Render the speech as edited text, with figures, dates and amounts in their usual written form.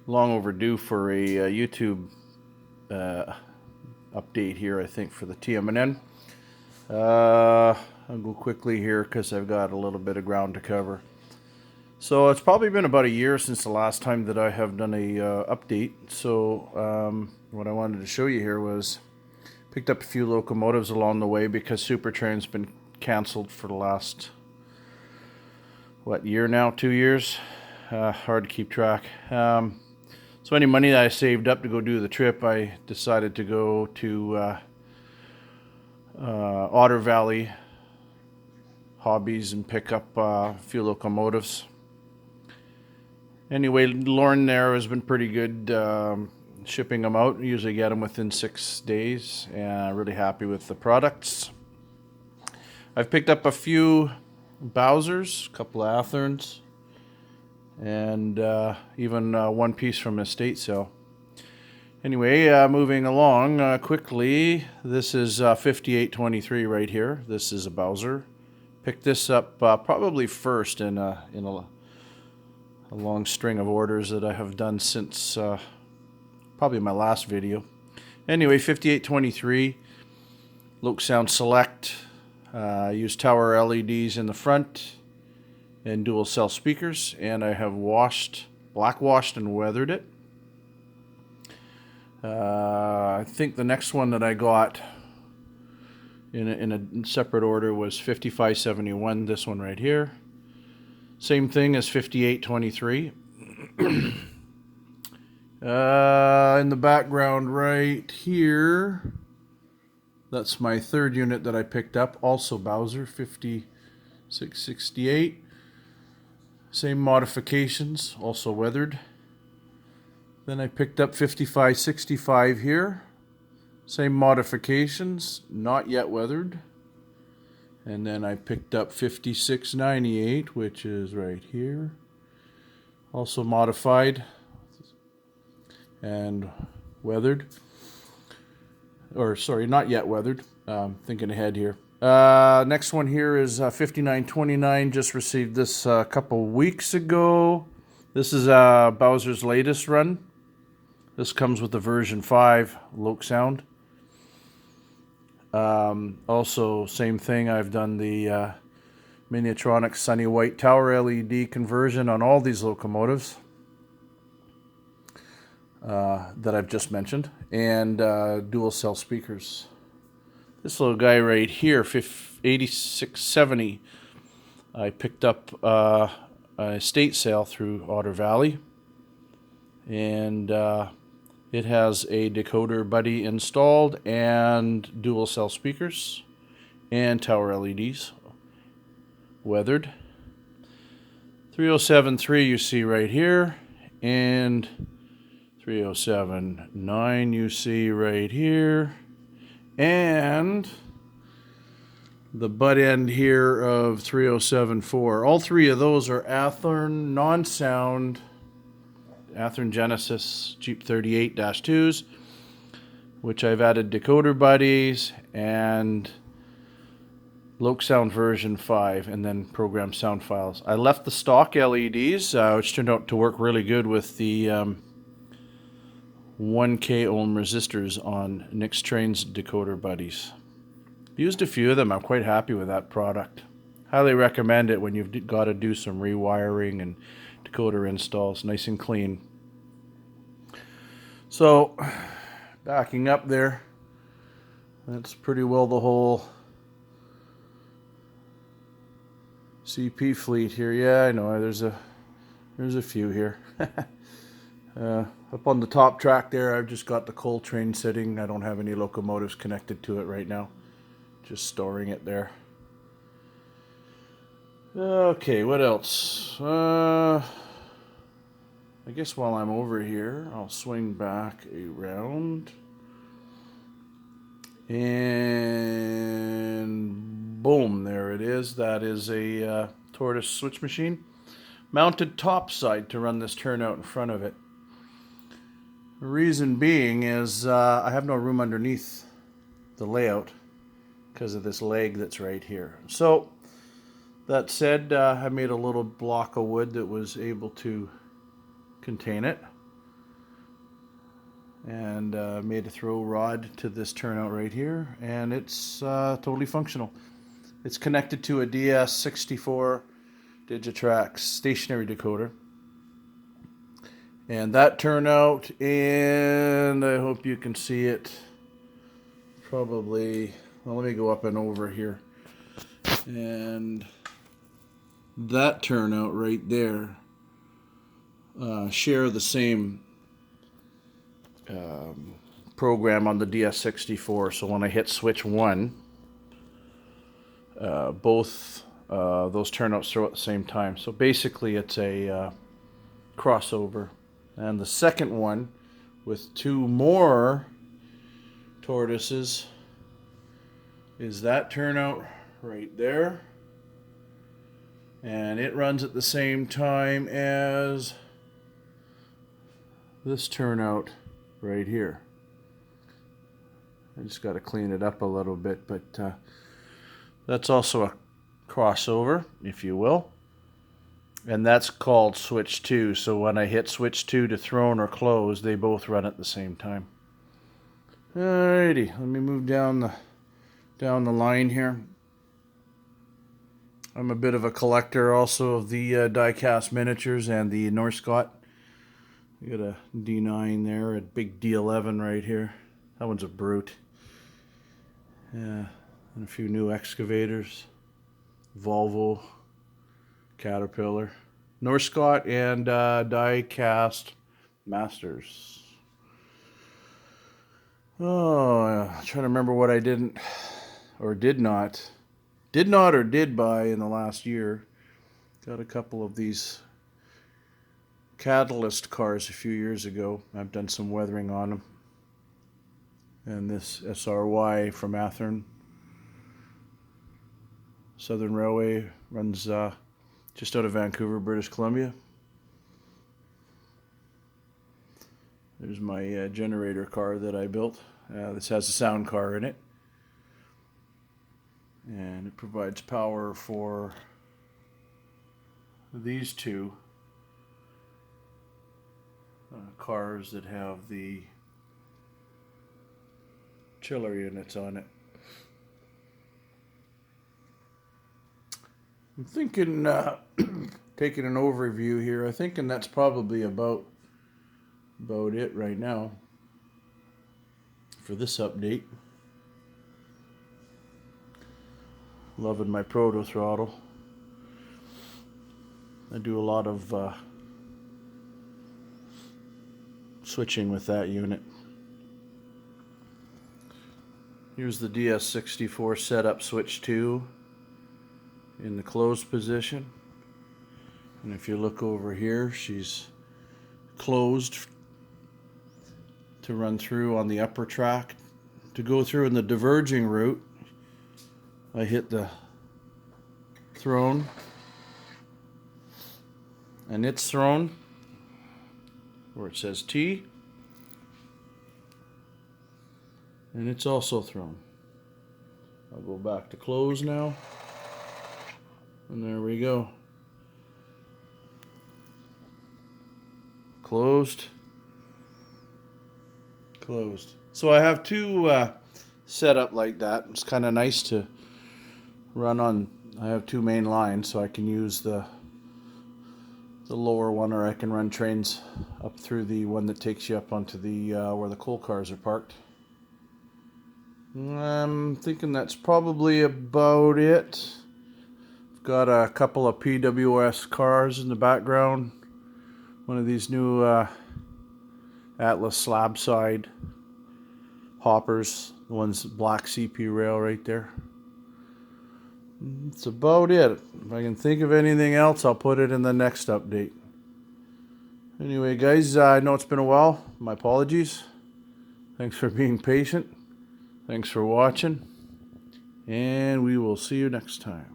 long overdue for a YouTube update here, I think, for the TMandN. I'll go quickly here because I've got a little bit of ground to cover. So it's probably been about a year since the last time that I have done a update. So what I wanted to show you here was picked up a few locomotives along the way because Supertrain's been canceled for the last, what, year now? 2 years? Hard to keep track. So any money that I saved up to go do the trip, I decided to go to Otter Valley Hobbies and pick up a few locomotives. Anyway, Lauren there has been pretty good shipping them out. Usually get them within 6 days, and I'm really happy with the products. I've picked up a few Bowsers, a couple of Atherns, and even one piece from estate sale. Anyway, moving along quickly, this is 5823 right here. This is a Bowser. Picked this up probably first in a long string of orders that I have done since probably my last video. Anyway, 5823, Loc Sound Select. Use tower LEDs in the front and dual cell speakers, and I have black washed and weathered it. I think the next one that I got in a separate order was 5571, this one right here. Same thing as 5823. In the background right here, that's my third unit that I picked up, also Bowser, 5668. Same modifications, also weathered. Then I picked up 5565 here. Same modifications, not yet weathered. And then I picked up 5698, which is right here. Also modified and weathered. Or sorry, not yet weathered. Thinking ahead here. Next one here is 5929. Just received this a couple weeks ago. This is Bowser's latest run. This comes with the version 5 Loc Sound. Also, same thing. I've done the Miniatronics Sunny White Tower LED conversion on all these locomotives that I've just mentioned, and dual cell speakers. This little guy right here, 8670, I picked up an estate sale through Otter Valley, and it has a decoder buddy installed and dual cell speakers and tower LEDs, weathered. 3073 you see right here, and 3079 you see right here, and the butt end here of 3074. All three of those are Athern non-sound Athern Genesis Jeep 38-2s, which I've added decoder buddies and Loc Sound version 5, and then program sound files. I left the stock LEDs, which turned out to work really good with the 1K ohm resistors on Nick's Train's decoder buddies. Used a few of them. I'm quite happy with that product. Highly recommend it when you've got to do some rewiring and decoder installs. Nice and clean. So, backing up there, that's pretty well the whole CP fleet here. Yeah, I know, there's a few here. Up on the top track there, I've just got the coal train sitting. I don't have any locomotives connected to it right now. Just storing it there. Okay, what else? I guess while I'm over here, I'll swing back around. And boom, there it is. That is a tortoise switch machine. Mounted topside to run this turnout in front of it. The reason being is I have no room underneath the layout because of this leg that's right here. So, that said, I made a little block of wood that was able to contain it. and made a throw rod to this turnout right here, and it's totally functional. It's connected to a DS64 Digitrax stationary decoder. And that turnout, and I hope you can see it, probably, well, let me go up and over here. And that turnout right there share the same program on the DS64. So when I hit switch 1, both those turnouts throw at the same time. So basically it's a crossover. And the second one with 2 more tortoises is that turnout right there. And it runs at the same time as this turnout right here. I just got to clean it up a little bit, but that's also a crossover, if you will. And that's called switch 2. So when I hit switch 2 to thrown or close, they both run at the same time. Alrighty, let me move down the line here. I'm a bit of a collector also of the die-cast miniatures and the Northcott. We got a D9 there, a big D11 right here. That one's a brute. Yeah, and a few new excavators. Volvo, Caterpillar, Northcott, and die-cast masters. Oh, I'm trying to remember what I didn't or did not or did buy in the last year. Got a couple of these Catalyst cars a few years ago. I've done some weathering on them. And this SRY from Athern. Southern Railway runs just out of Vancouver, British Columbia. There's my generator car that I built. This has a sound car in it. And it provides power for these 2 cars that have the chiller units on it. I'm thinking, taking an overview here, I'm thinking that's probably about it right now for this update. Loving my proto throttle. I do a lot of switching with that unit. Here's the DS64 setup switch 2 in the closed position. And if you look over here, she's closed to run through on the upper track. To go through in the diverging route, I hit the thrown, and it's thrown where it says T, and it's also thrown. I'll go back to close now, and there we go. Closed, closed. So I have 2 set up like that. It's kind of nice to run on. I have 2 main lines, so I can use the lower one, or I can run trains up through the one that takes you up onto the where the coal cars are parked. I'm thinking that's probably about it. I've got a couple of PWS cars in the background. One of these new Atlas slab side hoppers. The one's black CP rail right there. That's about it. If I can think of anything else, I'll put it in the next update. Anyway, guys, I know it's been a while. My apologies. Thanks for being patient. Thanks for watching. And we will see you next time.